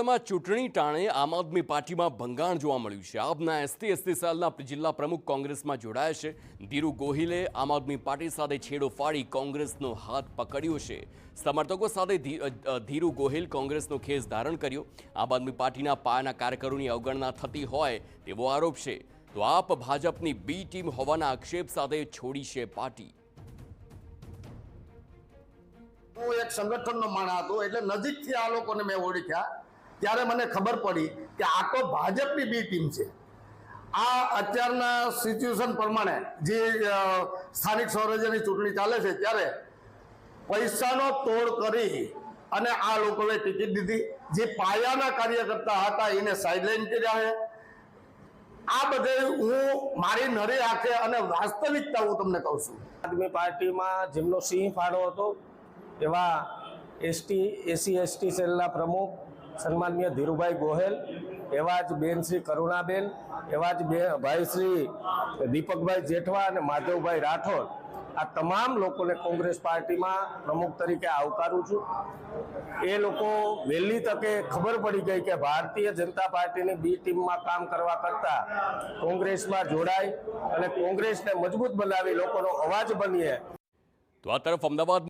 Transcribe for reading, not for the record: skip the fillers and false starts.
જૂનાગઢમાં ચૂંટણી ટાણે આમ આદમી પાર્ટીમાં ભંગાણ જોવા મળ્યું છે। આપના એસટી સેલના જિલ્લા પ્રમુખ કોંગ્રેસમાં જોડાયા છે। ધીરુ ગોહિલે આમ આદમી પાર્ટી સાથે છેડો ફાડી કોંગ્રેસનો હાથ પકડ્યો છે। સમર્થકો સાથે ધીરુ ગોહિલ કોંગ્રેસનો ખેસ ધારણ કર્યો। આમ આદમી પાર્ટીના પાયાના કાર્યકરોની અવગણના થતી હોય તેવો આરોપ છે। તો આપ ભાજપની બી ટીમ હોવાના આક્ષેપ સાથે છોડી છે પાર્ટી। હું એક સંગઠનનો માણસ હતો એટલે નજીકથી આ લોકોને મેં ઓળખ્યા ત્યારે મને ખબર પડી કે આ તો ભાજપની બી ટીમ છે। આ અત્યારના સિચ્યુએશન પ્રમાણે જે સ્થાનિક સ્વરાજ્યની ચૂંટણી ચાલે છે ત્યારે પૈસાનો તોડ કરી અને આ લોકોએ ટિકિટ દીધી। જે પાયાના કાર્યકર્તા હતા એને સાઇડલાઇન કર્યા છે। આ બધે હું મારી નરી આંખે અને વાસ્તવિકતા હું તમને કહું છું। આદમી પાર્ટીમાં જેમનો સિંહ ફાળો હતો એવા એસસી એસટી સેલના પ્રમુખ સન્માનીય ધીરુભાઈ ગોહેલ, એવા જ બેન શ્રી કરુણાબેન, એવા જ ભાઈ શ્રી દીપકભાઈ જેઠવા અને માધવભાઈ રાઠોડ, આ તમામ લોકોને કોંગ્રેસ પાર્ટીમાં પ્રમુખ તરીકે આવકારું છું। એ લોકો વહેલી તકે ખબર પડી ગઈ કે ભારતીય જનતા પાર્ટીની બી ટીમમાં કામ કરવા કરતાં કોંગ્રેસમાં જોડાય અને કોંગ્રેસને મજબૂત બનાવી લોકોનો અવાજ બનીએ। તો આ તરફ અમદાવાદ